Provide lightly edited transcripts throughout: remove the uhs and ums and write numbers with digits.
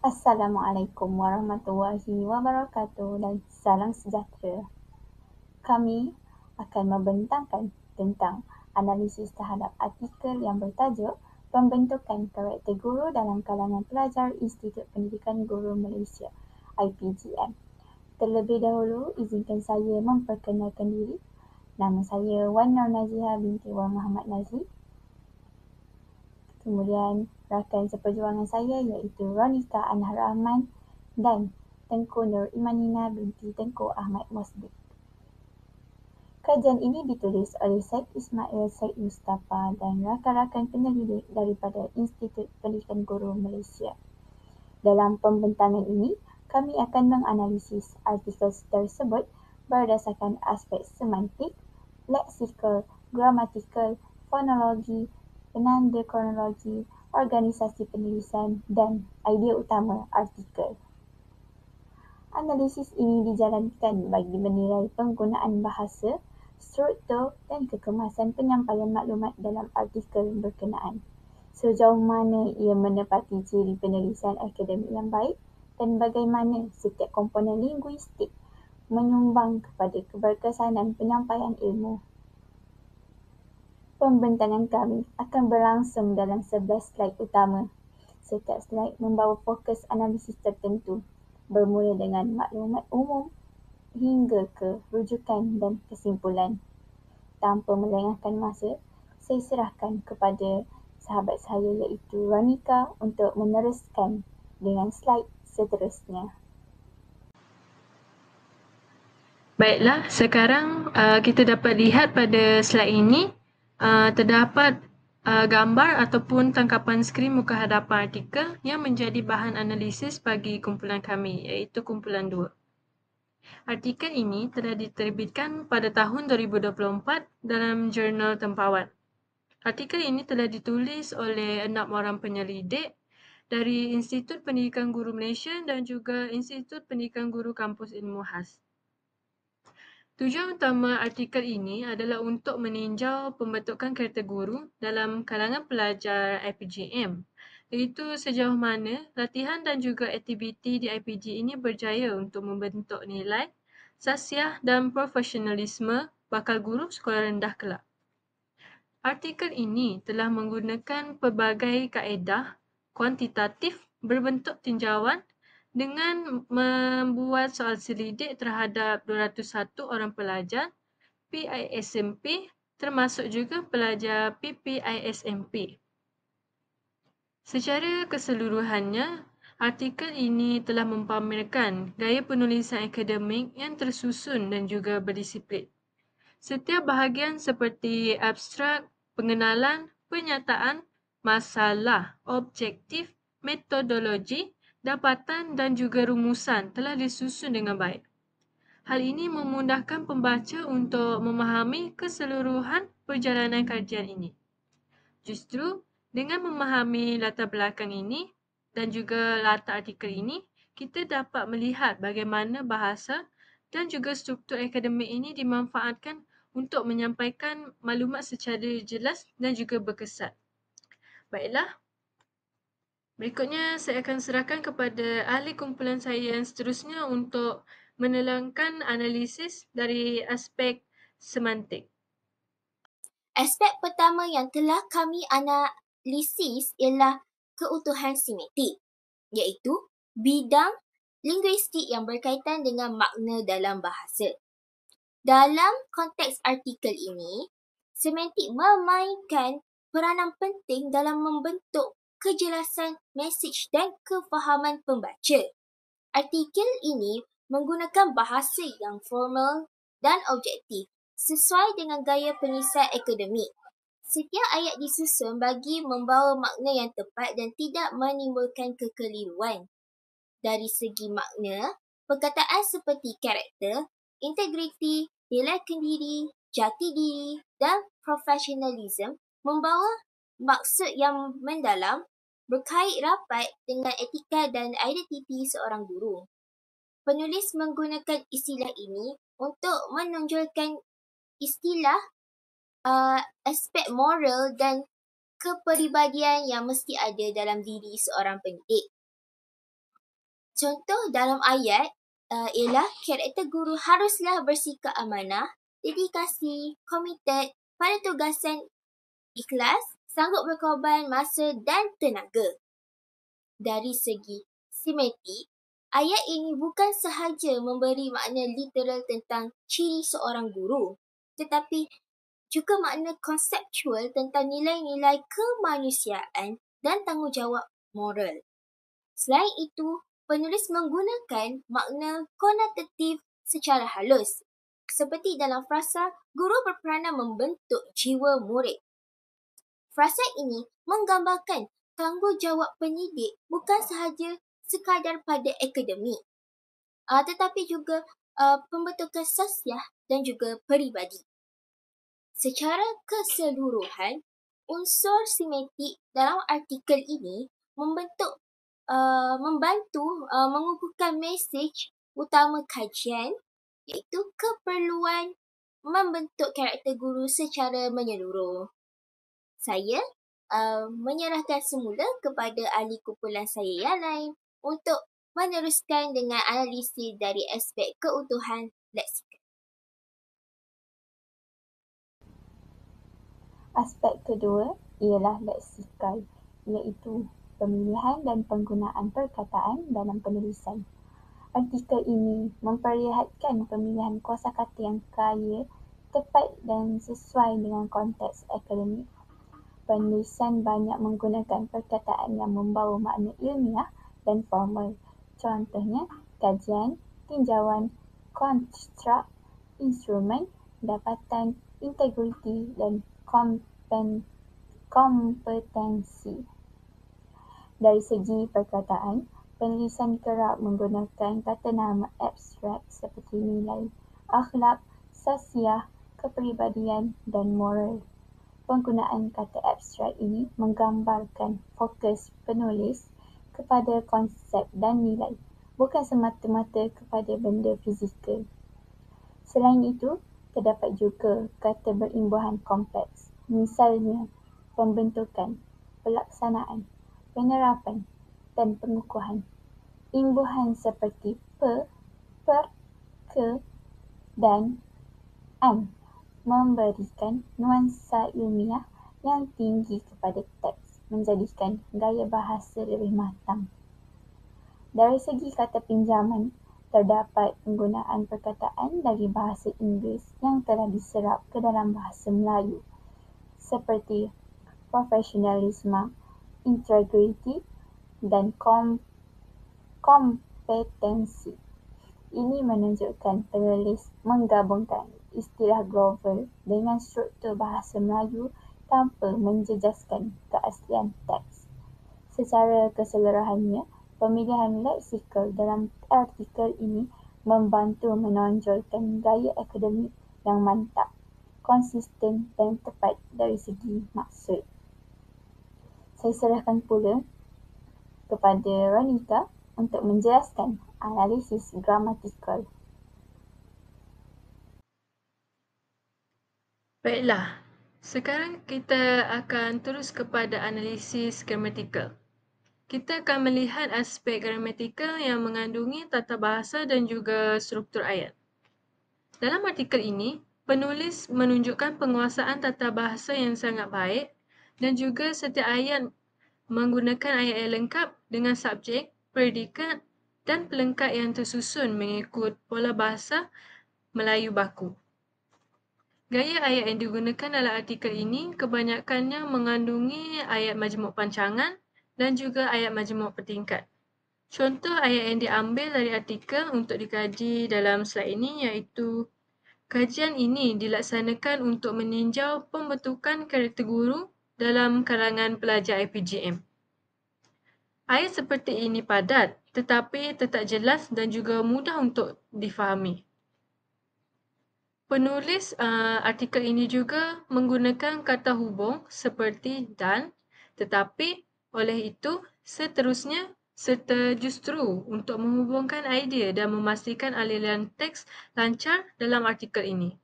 Assalamualaikum warahmatullahi wabarakatuh dan salam sejahtera. Kami akan membentangkan tentang analisis terhadap artikel yang bertajuk Pembentukan Karakter Guru dalam kalangan pelajar Institut Pendidikan Guru Malaysia (IPGM). Terlebih dahulu, izinkan saya memperkenalkan diri. Nama saya Wan Nur Nazihah binti Wan Muhammad Nazri. Kemudian rakan seperjuangan saya iaitu Ronika Anhar Rahman dan Tengku Nur Imanina binti Tengku Ahmad Mosbik. Kajian ini ditulis oleh Syed Ismail Syed Mustafa dan rakan-rakan penyelidik daripada Institut Pendidikan Guru Malaysia. Dalam pembentangan ini, kami akan menganalisis artikel tersebut berdasarkan aspek semantik, leksikal, gramatikal, fonologi, penanda kronologi, organisasi penulisan dan idea utama artikel. Analisis ini dijalankan bagi menilai penggunaan bahasa, struktur dan kekemasan penyampaian maklumat dalam artikel berkenaan. Sejauh mana ia menepati ciri penulisan akademik yang baik dan bagaimana setiap komponen linguistik menyumbang kepada keberkesanan penyampaian ilmu. Pembentangan kami akan berlangsung dalam 11 slide utama. Setiap slide membawa fokus analisis tertentu, bermula dengan maklumat umum hingga ke rujukan dan kesimpulan. Tanpa melengahkan masa, saya serahkan kepada sahabat saya iaitu Ronika untuk meneruskan dengan slide seterusnya. Baiklah, sekarang kita dapat lihat pada slide ini terdapat gambar ataupun tangkapan skrin muka hadapan artikel yang menjadi bahan analisis bagi kumpulan kami, iaitu kumpulan 2. Artikel ini telah diterbitkan pada tahun 2024 dalam jurnal Tempawan. Artikel ini telah ditulis oleh 6 orang penyelidik dari Institut Pendidikan Guru Malaysia dan juga Institut Pendidikan Guru Kampus Ilmu Khas. Tujuan utama artikel ini adalah untuk meninjau pembentukan karakter guru dalam kalangan pelajar IPGM, iaitu sejauh mana latihan dan juga aktiviti di IPG ini berjaya untuk membentuk nilai, sasiah dan profesionalisme bakal guru sekolah rendah kelak. Artikel ini telah menggunakan pelbagai kaedah kuantitatif berbentuk tinjauan dengan membuat soal selidik terhadap 201 orang pelajar PISMP termasuk juga pelajar PPISMP. Secara keseluruhannya, artikel ini telah mempamerkan gaya penulisan akademik yang tersusun dan juga berdisiplin. Setiap bahagian seperti abstrak, pengenalan, pernyataan, masalah, objektif, metodologi, dapatan dan juga rumusan telah disusun dengan baik. Hal ini memudahkan pembaca untuk memahami keseluruhan perjalanan kajian ini. Justru, dengan memahami latar belakang ini dan juga latar artikel ini, kita dapat melihat bagaimana bahasa dan juga struktur akademik ini dimanfaatkan untuk menyampaikan maklumat secara jelas dan juga berkesan. Baiklah, berikutnya saya akan serahkan kepada ahli kumpulan saya yang seterusnya untuk menelangkan analisis dari aspek semantik. Aspek pertama yang telah kami analisis ialah keutuhan semantik, iaitu bidang linguistik yang berkaitan dengan makna dalam bahasa. Dalam konteks artikel ini, semantik memainkan peranan penting dalam membentuk kejelasan mesej dan kefahaman pembaca. Artikel ini menggunakan bahasa yang formal dan objektif sesuai dengan gaya penulisan akademik. Setiap ayat disusun bagi membawa makna yang tepat dan tidak menimbulkan kekeliruan. Dari segi makna, perkataan seperti karakter, integriti, nilai diri, jati diri dan profesionalisme membawa maksud yang mendalam berkait rapat dengan etika dan identiti seorang guru. Penulis menggunakan istilah ini untuk menonjolkan istilah aspek moral dan kepribadian yang mesti ada dalam diri seorang pendidik. Contoh dalam ayat ialah karakter guru haruslah bersikap amanah, dedikasi, komited pada tugasan, ikhlas, sanggup berkorban masa dan tenaga. Dari segi semantik, ayat ini bukan sahaja memberi makna literal tentang ciri seorang guru, tetapi juga makna konseptual tentang nilai-nilai kemanusiaan dan tanggungjawab moral. Selain itu, penulis menggunakan makna konotatif secara halus, seperti dalam frasa guru berperanan membentuk jiwa murid. Frasa ini menggambarkan tanggungjawab pendidik bukan sahaja sekadar pada akademik, tetapi juga pembentukan sosial dan juga peribadi. Secara keseluruhan, unsur semantik dalam artikel ini membantu mengukuhkan mesej utama kajian, iaitu keperluan membentuk karakter guru secara menyeluruh. Saya menyerahkan semula kepada ahli kumpulan saya yang lain untuk meneruskan dengan analisis dari aspek keutuhan leksikal. Aspek kedua ialah leksikal, iaitu pemilihan dan penggunaan perkataan dalam penulisan. Artikel ini memperlihatkan pemilihan kosakata yang kaya, tepat dan sesuai dengan konteks akademik. Penulisan banyak menggunakan perkataan yang membawa makna ilmiah dan formal. Contohnya, kajian, tinjauan, konstruk, instrumen, dapatan, integriti dan kompetensi. Dari segi perkataan, penulisan kerap menggunakan kata nama abstrak seperti nilai, akhlak, sosial, kepribadian dan moral. Penggunaan kata abstrak ini menggambarkan fokus penulis kepada konsep dan nilai, bukan semata-mata kepada benda fizikal. Selain itu, terdapat juga kata berimbuhan kompleks, misalnya pembentukan, pelaksanaan, penerapan dan pengukuhan. Imbuhan seperti per, ke dan an memberikan nuansa ilmiah yang tinggi kepada teks, menjadikan gaya bahasa lebih matang. Dari segi kata pinjaman, terdapat penggunaan perkataan dari bahasa Inggeris yang telah diserap ke dalam bahasa Melayu, seperti profesionalisme, integriti dan kompetensi. Ini menunjukkan penulis menggabungkan istilah global dengan struktur bahasa Melayu tanpa menjejaskan keaslian teks. Secara keseluruhannya, pemilihan leksikal dalam artikel ini membantu menonjolkan gaya akademik yang mantap, konsisten dan tepat dari segi maksud. Saya serahkan pula kepada Ronika untuk menjelaskan analisis gramatikal. Baiklah, sekarang kita akan terus kepada analisis gramatikal. Kita akan melihat aspek gramatikal yang mengandungi tata bahasa dan juga struktur ayat. Dalam artikel ini, penulis menunjukkan penguasaan tata bahasa yang sangat baik dan juga setiap ayat menggunakan ayat yang lengkap dengan subjek, predikat dan pelengkap yang tersusun mengikut pola bahasa Melayu baku. Gaya ayat yang digunakan dalam artikel ini kebanyakannya mengandungi ayat majmuk pancangan dan juga ayat majmuk bertingkat. Contoh ayat yang diambil dari artikel untuk dikaji dalam slide ini iaitu kajian ini dilaksanakan untuk meninjau pembentukan karakter guru dalam kalangan pelajar IPGM. Ayat seperti ini padat tetapi tetap jelas dan juga mudah untuk difahami. Penulis artikel ini juga menggunakan kata hubung seperti dan, tetapi oleh itu seterusnya serta justru untuk menghubungkan idea dan memastikan aliran teks lancar dalam artikel ini.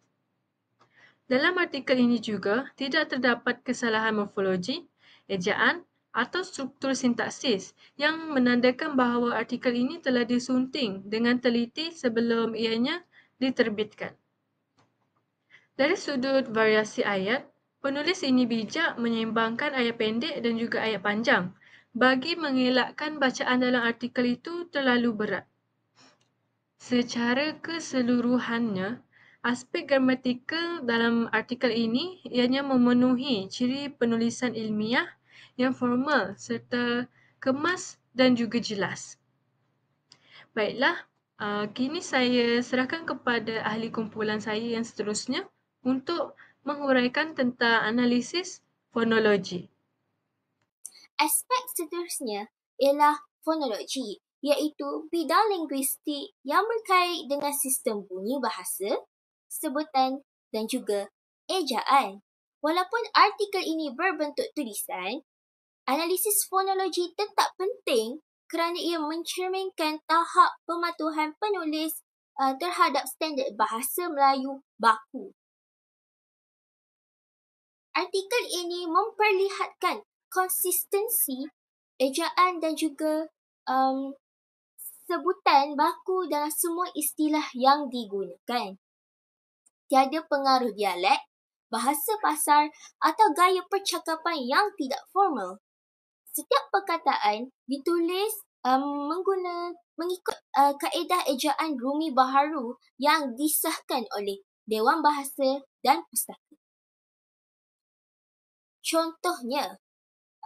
Dalam artikel ini juga tidak terdapat kesalahan morfologi, ejaan atau struktur sintaksis yang menandakan bahawa artikel ini telah disunting dengan teliti sebelum ianya diterbitkan. Dari sudut variasi ayat, penulis ini bijak menyeimbangkan ayat pendek dan juga ayat panjang bagi mengelakkan bacaan dalam artikel itu terlalu berat. Secara keseluruhannya, aspek gramatikal dalam artikel ini ianya memenuhi ciri penulisan ilmiah yang formal serta kemas dan juga jelas. Baiklah, kini saya serahkan kepada ahli kumpulan saya yang seterusnya untuk menguraikan tentang analisis fonologi. Aspek seterusnya ialah fonologi, iaitu bidang linguistik yang berkait dengan sistem bunyi bahasa, sebutan dan juga ejaan. Walaupun artikel ini berbentuk tulisan, analisis fonologi tetap penting kerana ia mencerminkan tahap pematuhan penulis terhadap standard bahasa Melayu baku. Artikel ini memperlihatkan konsistensi ejaan dan juga sebutan baku dalam semua istilah yang digunakan. Tiada pengaruh dialek, bahasa pasar atau gaya percakapan yang tidak formal. Setiap perkataan ditulis mengikut kaedah ejaan Rumi Baharu yang disahkan oleh Dewan Bahasa dan Pustaka. Contohnya,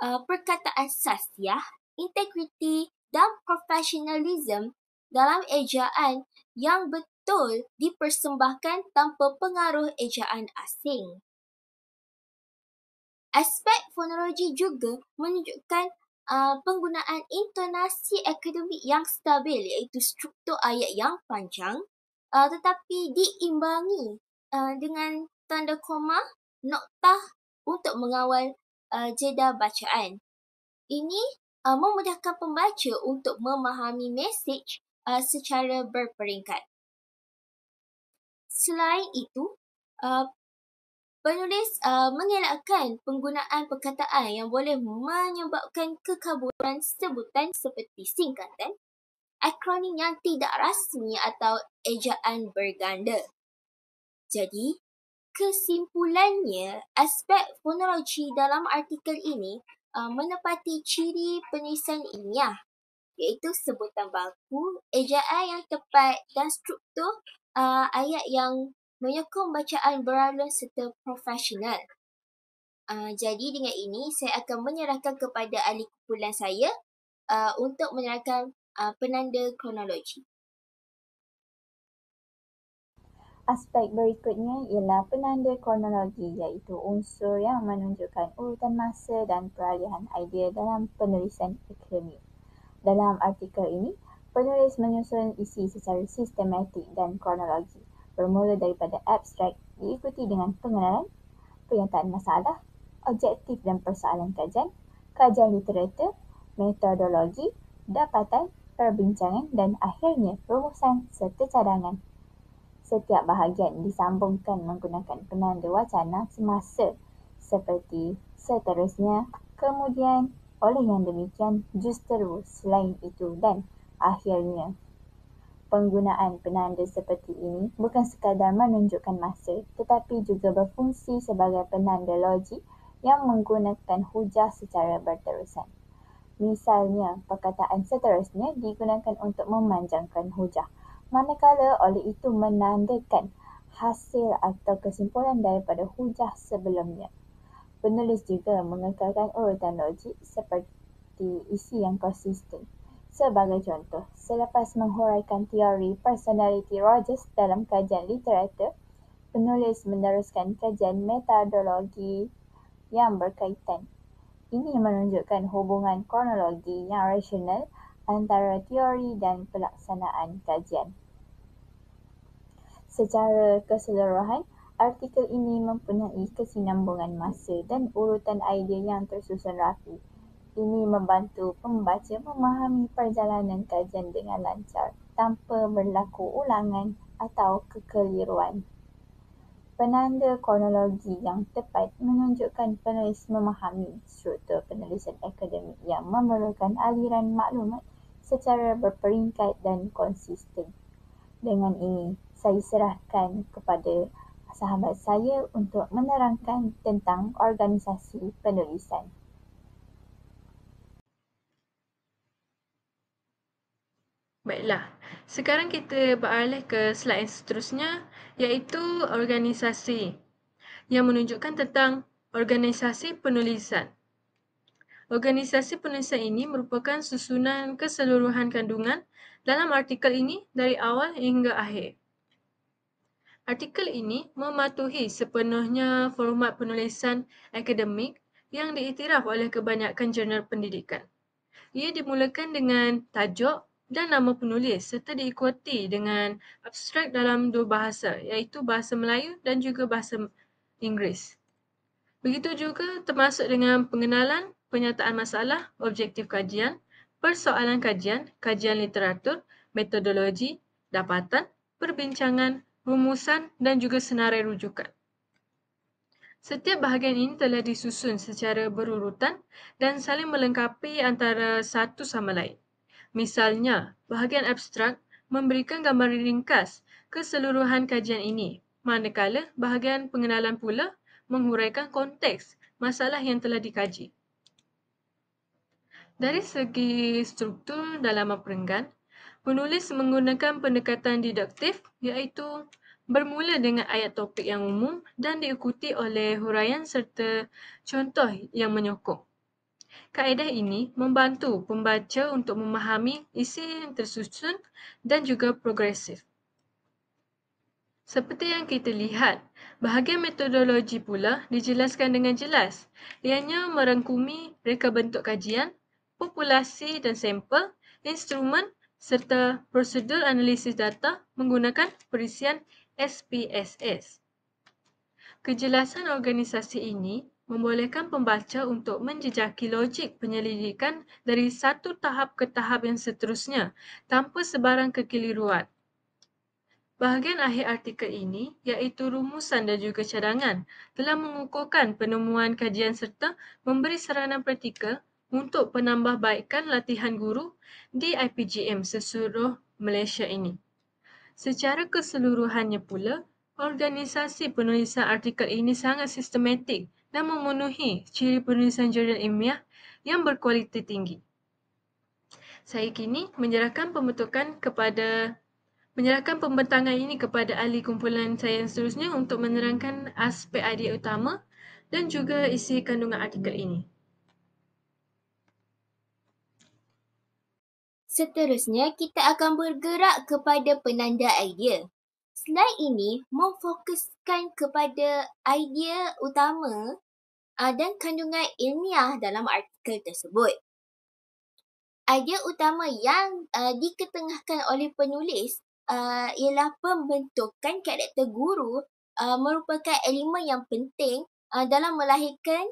perkataan sasiah, integriti dan profesionalism dalam ejaan yang betul dipersembahkan tanpa pengaruh ejaan asing. Aspek fonologi juga menunjukkan penggunaan intonasi akademik yang stabil, iaitu struktur ayat yang panjang tetapi diimbangi dengan tanda koma, noktah untuk mengawal jeda bacaan. Ini memudahkan pembaca untuk memahami mesej secara berperingkat. Selain itu, penulis mengelakkan penggunaan perkataan yang boleh menyebabkan kekaburan sebutan seperti singkatan, akronim yang tidak rasmi atau ejaan berganda. Jadi, kesimpulannya, aspek fonologi dalam artikel ini menepati ciri penulisan ilmiah, iaitu sebutan baku, ejaan yang tepat dan struktur ayat yang menyokong bacaan beralun serta profesional. Jadi dengan ini, saya akan menyerahkan kepada ahli kumpulan saya untuk menerangkan penanda kronologi. Aspek berikutnya ialah penanda kronologi, iaitu unsur yang menunjukkan urutan masa dan peralihan idea dalam penulisan akademik. Dalam artikel ini, penulis menyusun isi secara sistematik dan kronologi, bermula daripada abstrak diikuti dengan pengenalan, pernyataan masalah, objektif dan persoalan kajian literatur, metodologi, dapatan, perbincangan dan akhirnya rumusan serta cadangan. Setiap bahagian disambungkan menggunakan penanda wacana semasa seperti seterusnya, kemudian, oleh yang demikian, justeru, selain itu dan akhirnya. Penggunaan penanda seperti ini bukan sekadar menunjukkan masa tetapi juga berfungsi sebagai penanda logik yang menggunakan hujah secara berterusan. Misalnya, perkataan seterusnya digunakan untuk memanjangkan hujah, manakala oleh itu menandakan hasil atau kesimpulan daripada hujah sebelumnya. Penulis juga mengekalkan urutan logik seperti isi yang konsisten. Sebagai contoh, selepas menghuraikan teori personality Rogers dalam kajian literatur, penulis meneruskan kajian metodologi yang berkaitan. Ini menunjukkan hubungan kronologi yang rasional antara teori dan pelaksanaan kajian. Secara keseluruhan, artikel ini mempunyai kesinambungan masa dan urutan idea yang tersusun rapi. Ini membantu pembaca memahami perjalanan kajian dengan lancar tanpa berlaku ulangan atau kekeliruan. Penanda kronologi yang tepat menunjukkan penulis memahami struktur penulisan akademik yang memerlukan aliran maklumat secara berperingkat dan konsisten. Dengan ini, saya serahkan kepada sahabat saya untuk menerangkan tentang organisasi penulisan. Baiklah, sekarang kita beralih ke slide yang seterusnya, iaitu organisasi yang menunjukkan tentang organisasi penulisan. Organisasi penulisan ini merupakan susunan keseluruhan kandungan dalam artikel ini dari awal hingga akhir. Artikel ini mematuhi sepenuhnya format penulisan akademik yang diiktiraf oleh kebanyakan jurnal pendidikan. Ia dimulakan dengan tajuk dan nama penulis serta diikuti dengan abstrak dalam dua bahasa, iaitu bahasa Melayu dan juga bahasa Inggeris. Begitu juga termasuk dengan pengenalan, penyataan masalah, objektif kajian, persoalan kajian, kajian literatur, metodologi, dapatan, perbincangan, rumusan dan juga senarai rujukan. Setiap bahagian ini telah disusun secara berurutan dan saling melengkapi antara satu sama lain. Misalnya, bahagian abstrak memberikan gambaran ringkas keseluruhan kajian ini, manakala bahagian pengenalan pula menghuraikan konteks masalah yang telah dikaji. Dari segi struktur dalaman perenggan, penulis menggunakan pendekatan deduktif iaitu bermula dengan ayat topik yang umum dan diikuti oleh huraian serta contoh yang menyokong. Kaedah ini membantu pembaca untuk memahami isi yang tersusun dan juga progresif. Seperti yang kita lihat, bahagian metodologi pula dijelaskan dengan jelas. Ianya merangkumi reka bentuk kajian, populasi dan sampel, instrumen serta prosedur analisis data menggunakan perisian SPSS. Kejelasan organisasi ini membolehkan pembaca untuk menjejaki logik penyelidikan dari satu tahap ke tahap yang seterusnya tanpa sebarang kekeliruan. Bahagian akhir artikel ini, iaitu rumusan dan juga cadangan, telah mengukuhkan penemuan kajian serta memberi saranan praktikal untuk penambahbaikan latihan guru di IPGM seluruh Malaysia ini. Secara keseluruhannya pula, organisasi penulisan artikel ini sangat sistematik dan memenuhi ciri penulisan jurnal ilmiah yang berkualiti tinggi. Saya kini menyerahkan pembentangan ini kepada ahli kumpulan saya yang seterusnya untuk menerangkan aspek idea utama dan juga isi kandungan artikel ini. Seterusnya, kita akan bergerak kepada penanda idea. Slide ini memfokuskan kepada idea utama dan kandungan ilmiah dalam artikel tersebut. Idea utama yang diketengahkan oleh penulis ialah pembentukan karakter guru merupakan elemen yang penting dalam melahirkan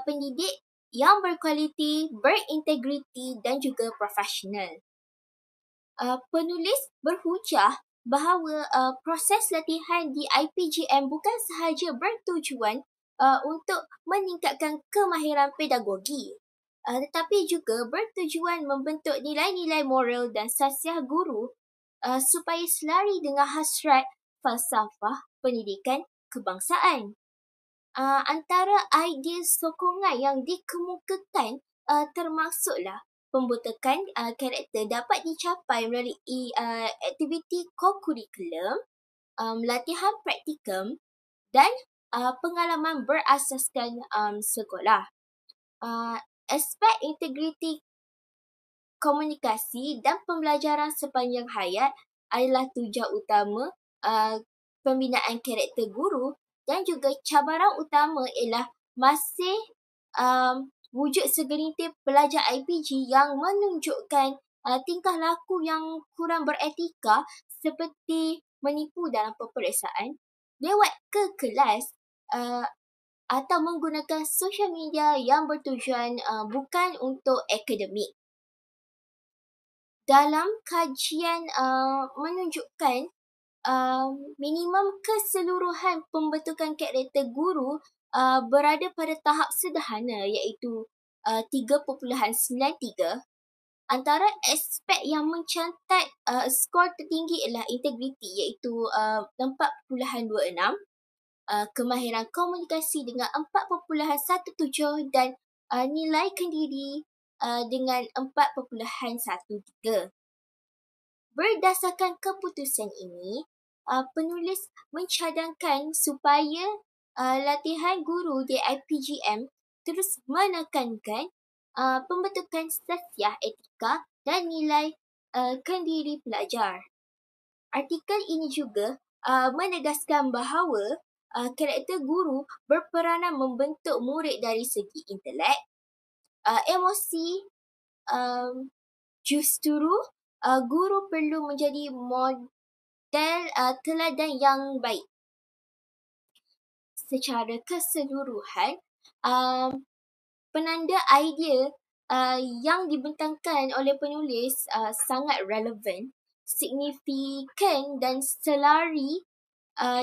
pendidik yang berkualiti, berintegriti dan juga profesional. Penulis berhujah bahawa proses latihan di IPGM bukan sahaja bertujuan untuk meningkatkan kemahiran pedagogi, tetapi juga bertujuan membentuk nilai-nilai moral dan sasiah guru supaya selari dengan hasrat falsafah pendidikan kebangsaan. Antara idea sokongan yang dikemukakan termasuklah pembentukan karakter dapat dicapai melalui aktiviti co-curriculum, latihan praktikum dan pengalaman berasaskan sekolah. Aspek integriti komunikasi dan pembelajaran sepanjang hayat adalah tujuan utama pembinaan karakter guru dan juga cabaran utama ialah masih wujud segelintir pelajar IPG yang menunjukkan tingkah laku yang kurang beretika seperti menipu dalam peperiksaan, lewat ke kelas atau menggunakan sosial media yang bertujuan bukan untuk akademik. Dalam kajian menunjukkan minimum keseluruhan pembentukan karakter guru berada pada tahap sederhana iaitu 3.93. Antara aspek yang mencatat skor tertinggi ialah integriti iaitu 4.26, kemahiran komunikasi dengan 4.17 dan nilai kendiri dengan 4.13. Berdasarkan keputusan ini, penulis mencadangkan supaya latihan guru di IPGM terus menekankan pembentukan sasiah etika dan nilai kendiri pelajar. Artikel ini juga menegaskan bahawa karakter guru berperanan membentuk murid dari segi intelek, emosi. Justru guru perlu menjadi model teladan yang baik. Secara keseluruhan, penanda idea yang dibentangkan oleh penulis sangat relevan, signifikan dan selari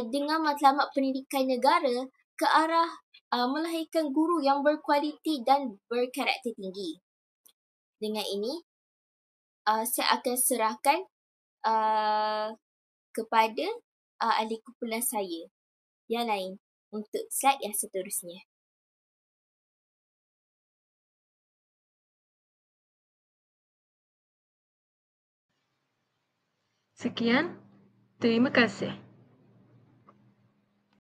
dengan matlamat pendidikan negara ke arah melahirkan guru yang berkualiti dan berkarakter tinggi. Dengan ini, saya akan serahkan kepada ahli kumpulan saya yang lain untuk slide yang seterusnya. Sekian, terima kasih.